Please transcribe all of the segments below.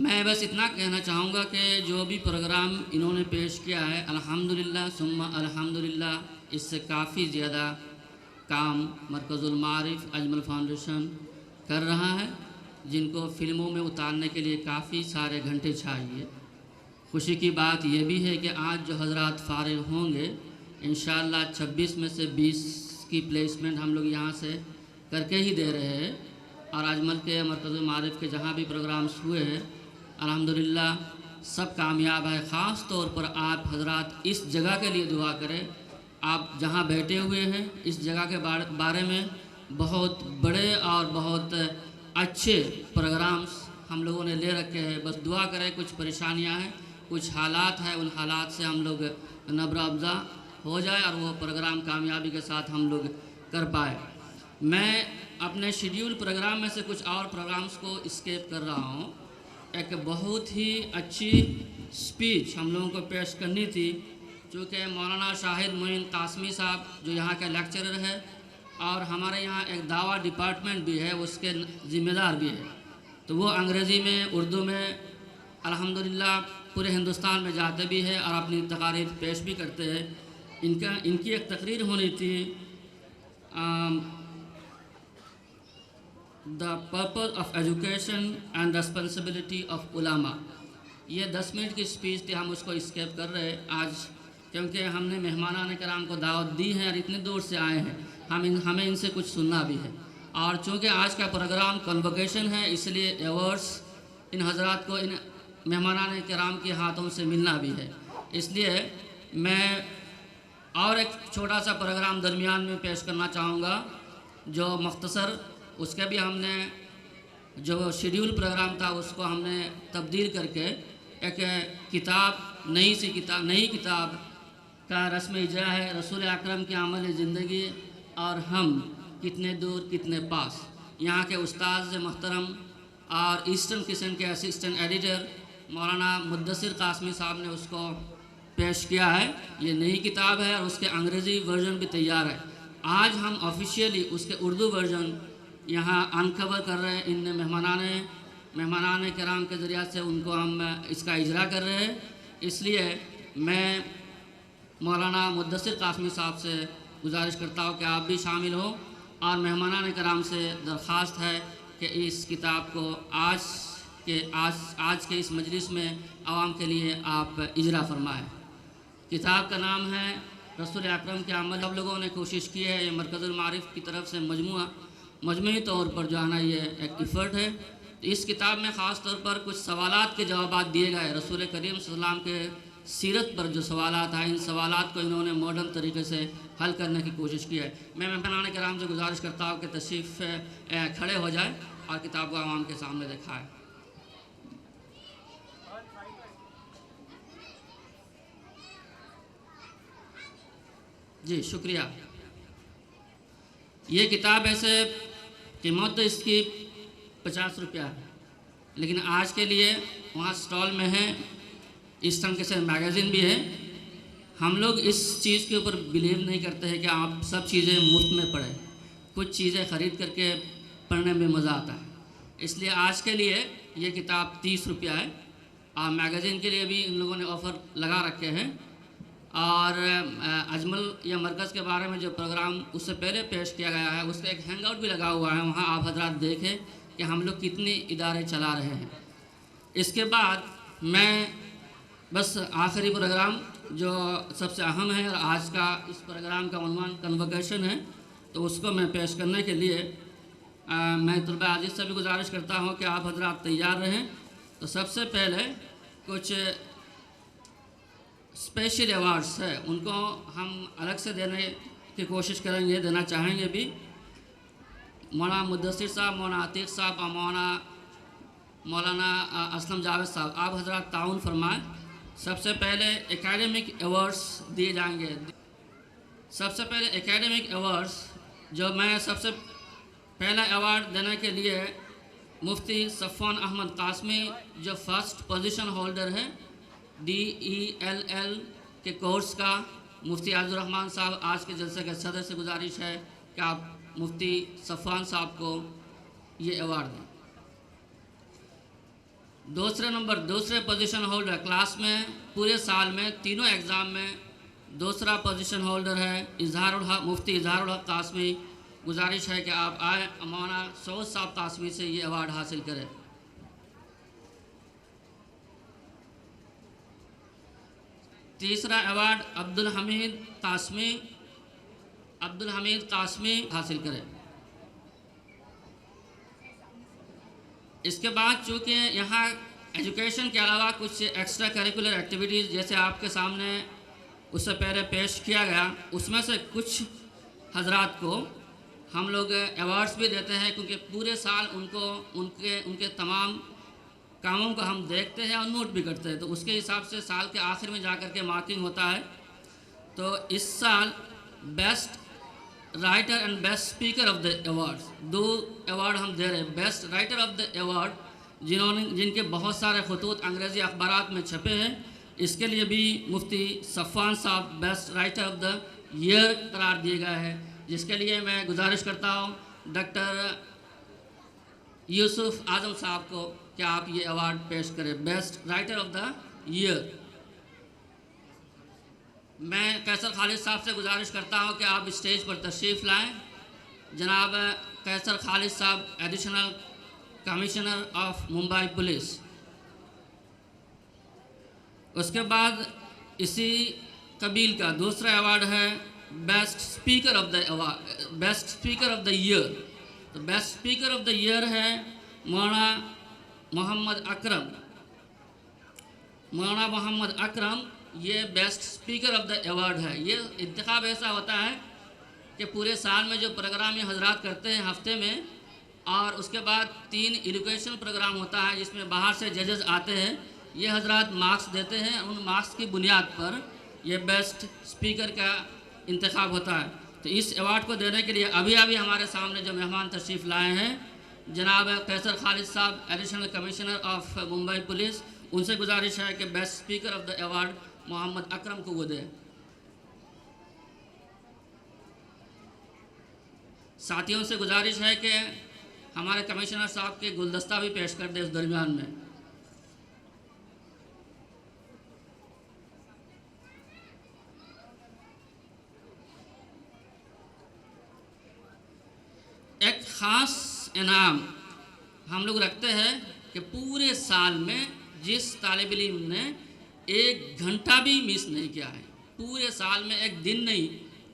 मैं बस इतना कहना चाहूँगा कि जो भी प्रोग्राम इन्होंने पेश किया है अल्हम्दुलिल्लाह सुम्मा अल्हम्दुलिल्लाह, इससे काफ़ी ज़्यादा काम मरकज़ुल मारिफ अजमल फाउंडेशन कर रहा है, जिनको फ़िल्मों में उतारने के लिए काफ़ी सारे घंटे चाहिए। खुशी की बात यह भी है कि आज जो हज़रात फ़ारिग होंगे इंशाअल्लाह 26 में से 20 की प्लेसमेंट हम लोग यहाँ से करके ही दे रहे हैं। और अजमल के मरकज़ुल मारिफ के जहाँ भी प्रोग्राम्स हुए हैं अल्हम्दुलिल्लाह सब कामयाब है। ख़ास तौर पर आप हज़रात इस जगह के लिए दुआ करें। आप जहाँ बैठे हुए हैं इस जगह के बारे में बहुत बड़े और बहुत अच्छे प्रोग्राम्स हम लोगों ने ले रखे हैं। बस दुआ करें, कुछ परेशानियां हैं, कुछ हालात हैं, उन हालात से हम लोग नब्र अफ़ज़ा हो जाए और वो प्रोग्राम कामयाबी के साथ हम लोग कर पाए। मैं अपने शेड्यूल प्रोग्राम में से कुछ और प्रोग्राम्स को स्किप कर रहा हूँ। एक बहुत ही अच्छी स्पीच हम लोगों को पेश करनी थी, चूँकि मौलाना शाहिद मोइन कासमी साहब जो यहाँ के लेक्चरर है और हमारे यहाँ एक दावा डिपार्टमेंट भी है, उसके ज़िम्मेदार भी है, तो वो अंग्रेज़ी में उर्दू में अल्हम्दुलिल्लाह पूरे हिंदुस्तान में जाते भी है और अपनी तकारीर पेश भी करते हैं। इनकी एक तकरीर होनी थी, the purpose of education and responsibility of उलामा। ये 10 मिनट की स्पीच थी, हम उसको स्किप कर रहे हैं आज, क्योंकि हमने मेहमानान कराम को दावत दी है और इतनी दूर से आए हैं, हमें इनसे कुछ सुनना भी है। और चूँकि आज का प्रोग्राम कन्वोकेशन है, इसलिए अवार्ड्स इन हज़रात को इन मेहमानान कराम के हाथों से मिलना भी है। इसलिए मैं और एक छोटा सा प्रोग्राम दरमियान में पेश करना चाहूँगा जो मुख्तसर, उसके भी हमने जो शेड्यूल प्रोग्राम था उसको हमने तब्दील करके एक नई किताब का रस्म इजरा है, रसूल अकरम की अमल ज़िंदगी और हम कितने दूर कितने पास। यहाँ के उस्ताद मोहतरम और ईस्टर्न किचन के असिस्टेंट एडिटर मौलाना मुद्दसिर कासमी साहब ने उसको पेश किया है। ये नई किताब है और उसके अंग्रेज़ी वर्जन भी तैयार है। आज हम ऑफिशियली उसके उर्दू वर्जन यहाँ अनकवर कर रहे हैं। इन मेहमानान कराम के ज़रिया से उनको हम इसका इजरा कर रहे हैं। इसलिए मैं मौलाना मुद्दसिर कासमी साहब से गुजारिश करता हूँ कि आप भी शामिल हो और मेहमानान कराम से दरख्वास्त है कि इस किताब को आज के इस मजलिस में आवाम के लिए आप इजरा फरमाएँ। किताब का नाम है रसूल अकरम के अमल। आप लोगों ने कोशिश की है, ये मरकज़ुल मारिफ की तरफ से मजमूई तौर पर जो है ना ये एक इफ़र्ट है। तो इस किताब में ख़ास तौर पर कुछ सवालात के जवाब दिए गए। रसूल करीम सल्लल्लाहु अलैहि वसल्लम के सीरत पर जो सवालात हैं, इन सवालात को इन्होंने मॉडर्न तरीके से हल करने की कोशिश की है। मैं मेहमानान कराम से गुजारिश करता हूँ कि तशरीफ़ खड़े हो जाए और किताब को आवाम के सामने दिखाएँ। जी शुक्रिया। ये किताब ऐसे कीमत तो इसकी 50 रुपया है, लेकिन आज के लिए वहाँ स्टॉल में है, ईस्टर्न किचन मैगज़ीन भी है। हम लोग इस चीज़ के ऊपर बिलीव नहीं करते हैं कि आप सब चीज़ें मुफ्त में पढ़ें, कुछ चीज़ें ख़रीद करके पढ़ने में मज़ा आता है। इसलिए आज के लिए ये किताब 30 रुपया है और मैगज़ीन के लिए भी इन लोगों ने ऑफ़र लगा रखे हैं। और अजमल या मरकज़ के बारे में जो प्रोग्राम उससे पहले पेश किया गया है उसका एक हैंग आउट भी लगा हुआ है, वहाँ आप हज़रात देखें कि हम लोग कितने इदारे चला रहे हैं। इसके बाद मैं बस आखिरी प्रोग्राम जो सबसे अहम है और आज का इस प्रोग्राम का उन्वान कन्वोकेशन है, तो उसको मैं पेश करने के लिए मैं तलबा अज़ीज़ से भी गुजारिश करता हूँ कि आप हज़रात तैयार रहें। तो सबसे पहले कुछ स्पेशल अवार्ड्स है, उनको हम अलग से देने की कोशिश करेंगे, देना चाहेंगे भी। मौलाना मुद्दसिर साहब, मौलाना आतिक साहब और मौलाना असलम जावेद साहब, आप हज़रात ताउन फरमाएँ। सबसे पहले एकेडमिक अवार्ड्स दिए जाएंगे। सबसे पहले एकेडमिक अवार्ड्स जो मैं सबसे पहला अवार्ड देने के लिए मुफ्ती सफ़वान अहमद कासमी जो फर्स्ट पोजीशन होल्डर है DELL के कोर्स का, मुफ्ती अब्दुर्रहमान साहब आज के जलसे के सदर से गुजारिश है कि आप मुफ्ती सफ़वान साहब को ये अवार्ड दें। दूसरे पोजीशन होल्डर क्लास में पूरे साल में तीनों एग्ज़ाम में दूसरा पोजीशन होल्डर है इजहारुल हक, मुफ्ती इजहारुल हक कासमी। गुजारिश है कि आप आए, मौलाना सऊद साहब कासमी से ये अवार्ड हासिल करें। तीसरा अवार्ड अब्दुल हमीद कासमी हासिल करें। इसके बाद चूँकि यहाँ एजुकेशन के अलावा कुछ एक्स्ट्रा करिकुलर एक्टिविटीज़ जैसे आपके सामने उससे पहले पेश किया गया, उसमें से कुछ हजरात को हम लोग अवार्ड्स भी देते हैं, क्योंकि पूरे साल उनको उनके तमाम कामों को हम देखते हैं और नोट भी करते हैं, तो उसके हिसाब से साल के आखिर में जाकर के मार्किंग होता है। तो इस साल best writer and best speaker of the awards 2 award हम दे रहे हैं। Best writer of the award जिनके बहुत सारे खतूत अंग्रेज़ी अखबारात में छपे हैं, इसके लिए भी मुफ्ती सफ़वान साहब best writer of the year करार दिए गए हैं, जिसके लिए मैं गुजारिश करता हूँ डॉक्टर यूसुफ आज़म साहब को कि आप ये अवार्ड पेश करें, best writer of the year. मैं कैसर खालिद साहब से गुजारिश करता हूं कि आप स्टेज पर तशरीफ़ लाएं। जनाब कैसर खालिद साहब additional commissioner of Mumbai police. उसके बाद इसी कबील का दूसरा अवार्ड है best speaker of the year. तो best speaker of the year है मौलाना मोहम्मद अकरम। ये best speaker of the award है। ये इंतखाब ऐसा होता है कि पूरे साल में जो प्रोग्राम ये हजरात करते हैं हफ्ते में, और उसके बाद 3 एजुकेशन प्रोग्राम होता है जिसमें बाहर से जजेस आते हैं, ये हजरात मार्क्स देते हैं, उन मार्क्स की बुनियाद पर ये बेस्ट स्पीकर का इंतखाब होता है। तो इस अवार्ड को देने के लिए अभी हमारे सामने जो मेहमान तशरीफ़ लाए हैं जनाब कैसर खालिद साहब additional commissioner of Mumbai police, उनसे गुजारिश है कि best speaker of the award Mohammad Akram को वो दे। साथियों से गुजारिश है कि हमारे कमिश्नर साहब के गुलदस्ता भी पेश कर दे इस दरमियान में। एक ख़ास इनाम हम लोग रखते हैं कि पूरे साल में जिस तालिब इल्म ने 1 घंटा भी मिस नहीं किया है, पूरे साल में 1 दिन नहीं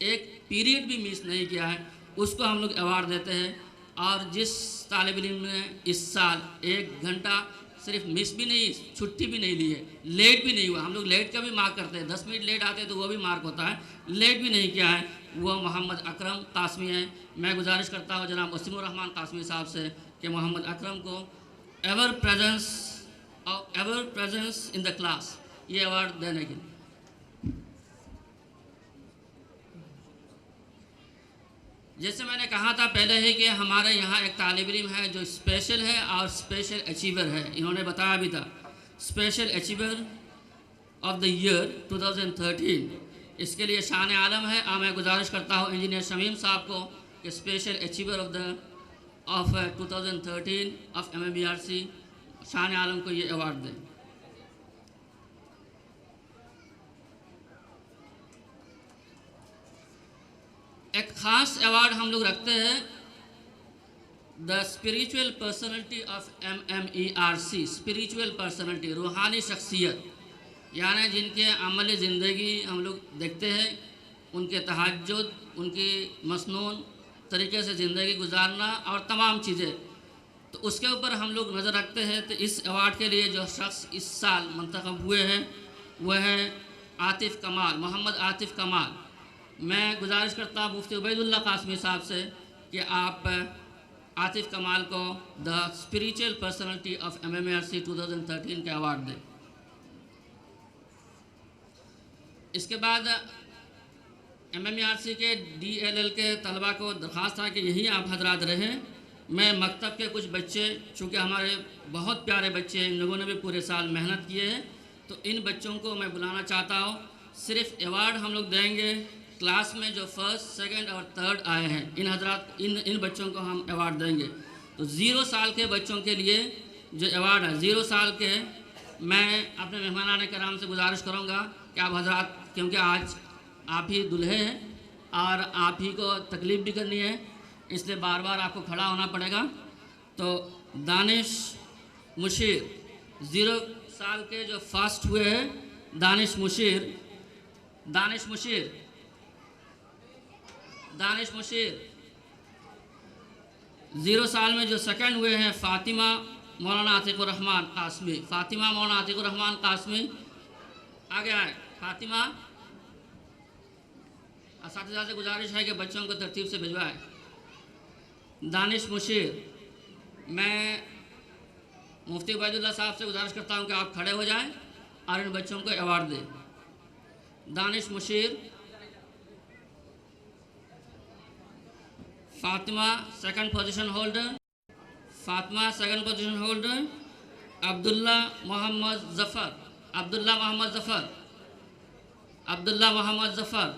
1 पीरियड भी मिस नहीं किया है, उसको हम लोग अवार्ड देते हैं। और जिस तालिब इल्म ने इस साल 1 घंटा सिर्फ मिस भी नहीं, छुट्टी भी नहीं ली है, लेट भी नहीं हुआ, हम लोग लेट का भी मार्क करते हैं, 10 मिनट लेट आते हैं तो वो भी मार्क होता है, लेट भी नहीं किया है, वो मोहम्मद अकरम कासमी है। मैं गुजारिश करता हूँ जनाब वसीमुर रहमान कासमी साहब से कि मोहम्मद अकरम को ever presence in the class ये अवार्ड देने के लिए। जैसे मैंने कहा था पहले ही कि हमारे यहाँ एक तालिब इल्म है जो स्पेशल है और स्पेशल अचीवर है, इन्होंने बताया भी था, special achiever of the year 2013। इसके लिए शान आलम है। मैं गुजारिश करता हूँ इंजीनियर शमीम साहब को कि special achiever of 2013 of MMERC शान आलम को ये अवार्ड दें। एक ख़ास अवार्ड हम लोग रखते हैं the spiritual personality of MMERC। Spiritual personality रूहानी शख्सियत, यानी जिनके अमली ज़िंदगी हम लोग देखते हैं, उनके तहज्जुद, उनकी मसनून तरीके से ज़िंदगी गुजारना और तमाम चीज़ें, तो उसके ऊपर हम लोग नज़र रखते हैं। तो इस अवार्ड के लिए जो शख्स इस साल मंतखब हुए हैं वह है आतिफ़ कमाल, मोहम्मद आतिफ़ कमाल। मैं गुजारिश करता हूँ मुफ्ती उबैदुल्ला कासमी साहब से कि आप आतिफ़ कमाल को the spiritual personality of MMERC 2013 के अवार्ड दें। इसके बाद MMERC के DLL के तलबा को दरख्वास्त था कि यही आप हजरात रहें। मैं मकतब के कुछ बच्चे, चूँकि हमारे बहुत प्यारे बच्चे हैं, इन लोगों ने भी पूरे साल मेहनत किए हैं, तो इन बच्चों को मैं बुलाना चाहता हूँ। सिर्फ अवार्ड हम लोग देंगे क्लास में जो 1st, 2nd और 3rd आए हैं, इन हजरात इन बच्चों को हम अवार्ड देंगे। तो 0 साल के बच्चों के लिए जो अवार्ड है 0 साल के, मैं अपने मेहमानान कराम से गुजारिश करूँगा कि आप हजरात, क्योंकि आज आप ही दूल्हे हैं और आप ही को तकलीफ़ भी करनी है, इसलिए बार बार आपको खड़ा होना पड़ेगा। तो दानिश मुशीर 0 साल के जो फर्स्ट हुए हैं, दानिश मुशीर 0 साल में जो सेकंड हुए हैं, फ़ातिमा मौलाना आतिकुर रहमान कासमी। फ़ातिमा मौलाना आतिकुर रहमान कासमी आगे आए। फ़ातिमा, असातिज़ा से गुजारिश है कि बच्चों को तरतीब से भिजवाएं। दानिश मुशीर, मैं मुफ्ती उबैदुल्लाह साहब से गुजारिश करता हूं कि आप खड़े हो जाएं और इन बच्चों को अवार्ड दें। Danish Mushir, Fatima second position holder, Abdullah Mohammad Zafar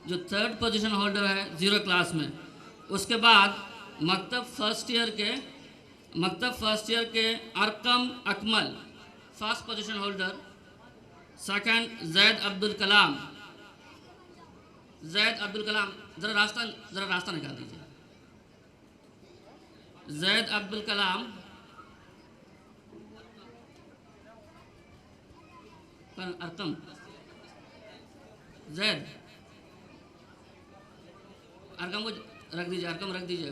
जो थर्ड पोजीशन होल्डर है 0 क्लास में। उसके बाद मकतब फर्स्ट ईयर के Arqam Akmal first position holder. Second Zaid Abdul Kalam, ज़रा रास्ता निकाल दीजिए। जैद अब्दुल कलाम अरकम, जैद अरकम को रख दीजिए।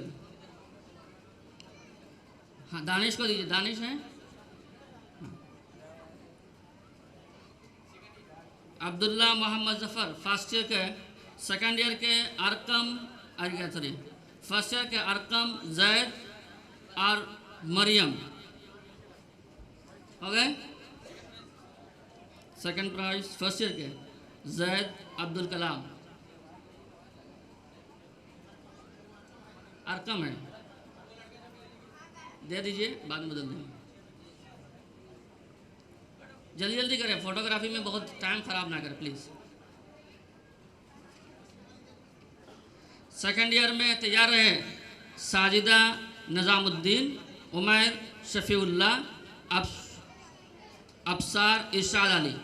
हाँ, दानिश को दीजिए, दानिश है। अब्दुल्ला मोहम्मद ज़फ़र फर्स्ट ईयर के, सेकंड ईयर के फर्स्ट ईयर के अरकम, जैद और मरियम हो गए। सेकंड प्राइज फर्स्ट ईयर के जैद अब्दुल कलाम, अरकम है, दे दीजिए, बाद में बदल देंगे। जल्दी करें, फोटोग्राफी में बहुत टाइम ख़राब ना करें प्लीज़। सेकंड ईयर में तैयार रहे Sajida Nizamuddin, Umair Shafiullah, Absar Irshad Ali.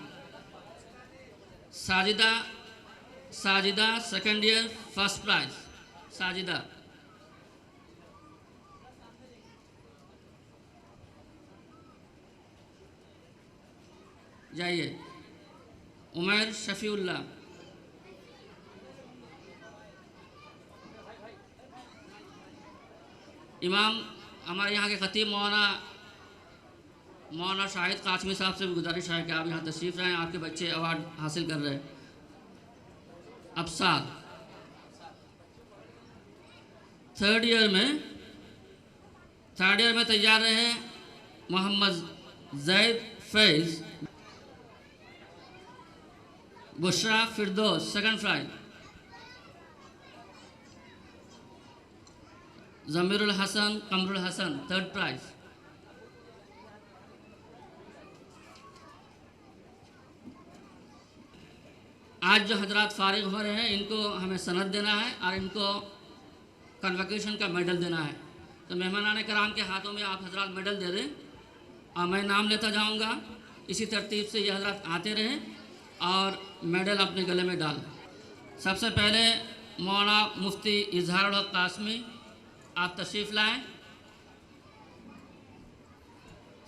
Sajida second year first prize. Sajida जाइए। उमैर शफ़ीउल्लाह, इमाम हमारे यहाँ के ख़तीब मौलाना शाहिद कासमी साहब से भी गुजारिश है कि आप यहाँ तशरीफ़ रहें, आपके बच्चे अवार्ड हासिल कर रहे हैं। अबसार थर्ड ईयर में तैयार रहे Mohammad Zaid Faiz, Bushra Firdaus second prize, Zamirul Hasan Qamrul Hasan third prize. आज जो हजरात फारिग हो रहे हैं, इनको हमें सनद देना है और इनको कन्वोकेशन का मेडल देना है। तो मेहमानान कराम के हाथों में आप हजरात मेडल दे दें और मैं नाम लेता जाऊंगा। इसी तरतीब से ये हजरात आते रहें और मेडल अपने गले में डालें। सबसे पहले मौलाना मुफ्ती इजहारुल हक कासमी, आप तशरीफ़ लाएं।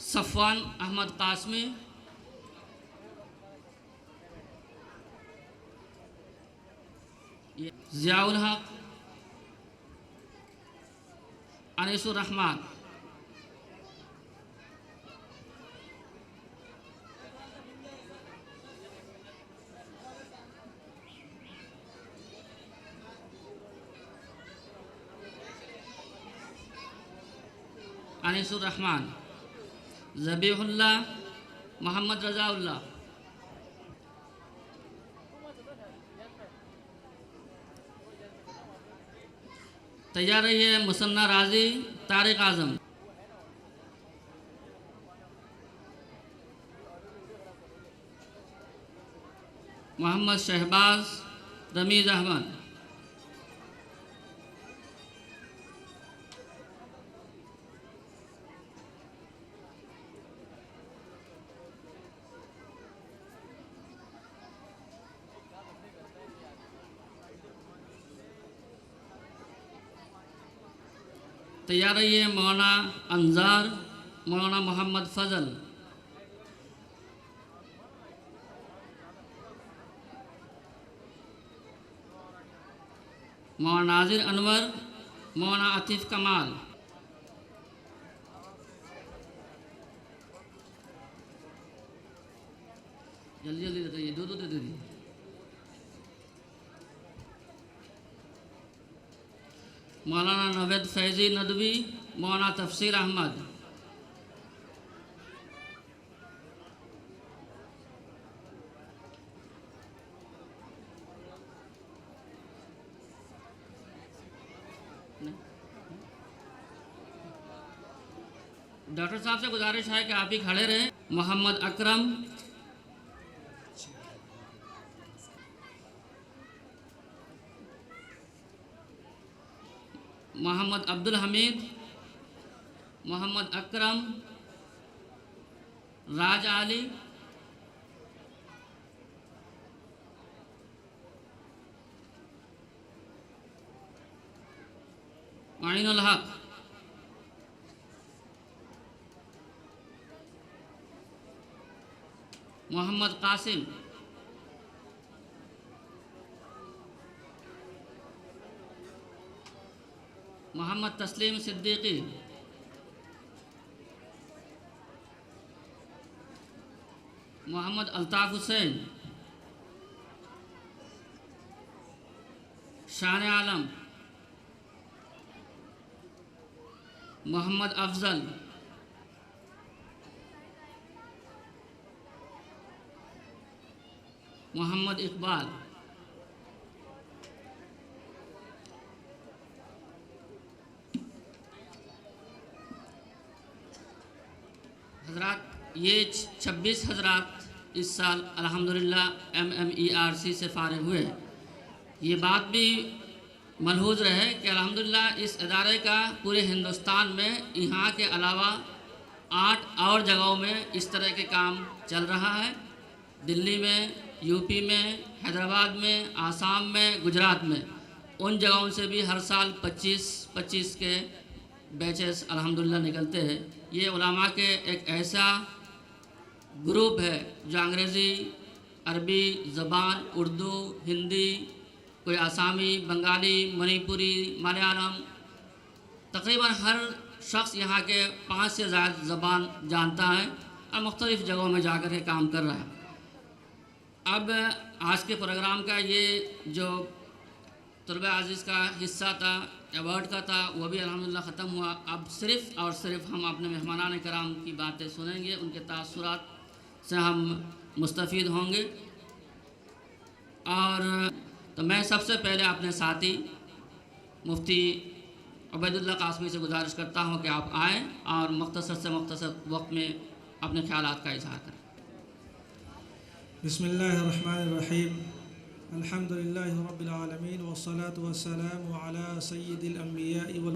सफ़वान अहमद कासमी, ज़ियाउल हक, अनीसुर रहमान, अनीसुर रहमान, ज़बीहुल्लाह, मोहम्मद रज़ाउल्लाह, तैयार रहिए। मुसन्ना राजी, तारिक आज़म, मोहम्मद शहबाज, रमीज़ अहमद, तैयार रहिए मौलाना अंजार, मौलाना मोहम्मद फजल। मौलाना नाजिर अनवर, मौलाना आतिफ कमाल। जल्दी जल्दी दे दीजिए, दो दे दीजिए। मौलाना नवेद फैज़ी नदवी, मौलाना तफसीर अहमद। डॉक्टर साहब से गुजारिश है कि आप ही खड़े रहें। मोहम्मद अकरम, मोहम्मद अब्दुल हमीद, मोहम्मद अकरम, राज आली, माइनुल हक, मोहम्मद कासिम, मोहम्मद तस्लीम सिद्दीकी, मोहम्मद अल्ताफ़ हुसैन, शान आलम, मोहम्मद अफजल, मोहम्मद इकबाल। हजरात, ये 26 हजरात इस साल अल्हम्दुलिल्लाह MMERC से फारिग हुए। ये बात भी मलहूज़ रहे कि अल्हम्दुलिल्लाह इस इदारे का पूरे हिंदुस्तान में यहाँ के अलावा 8 और जगहों में इस तरह के काम चल रहा है। दिल्ली में, यूपी में, हैदराबाद में, आसाम में, गुजरात में, उन जगहों से भी हर साल 25-25 के बैचेस अल्हम्दुलिल्लाह निकलते हैं। ये उलमा के एक ऐसा ग्रुप है जो अंग्रेज़ी, अरबी ज़बान, उर्दू, हिंदी, कोई आसामी, बंगाली, मणिपुरी, मलयालम, तकरीबन हर शख्स यहाँ के 5 से ज़्यादा ज़बान जानता है और मुख्तलिफ़ जगहों में जाकर के काम कर रहा है। अब आज के प्रोग्राम का ये जो तलबा अज़ीज़ का हिस्सा था, अवार्ड का था, वो भी अल्हम्दुलिल्लाह ख़त्म हुआ। अब सिर्फ़ और सिर्फ हम अपने मेहमानान कराम की बातें सुनेंगे, उनके तासुरात से हम मुस्तफ़ीद होंगे। और तो मैं सबसे पहले अपने साथी मुफ्ती उबैदुल्लाह कासमी से गुजारिश करता हूँ कि आप आएँ और मुख्तसर से मुख्तसर वक्त में अपने ख्यालात का इज़हार करें। बिस्मिल्लाहिर्रहमानिर्रहीम, अल्हम्दुलिल्लाहि रब्बिल आलमीन वस्सलातु वस्सलामु अला सय्यिदिल अंबिया वल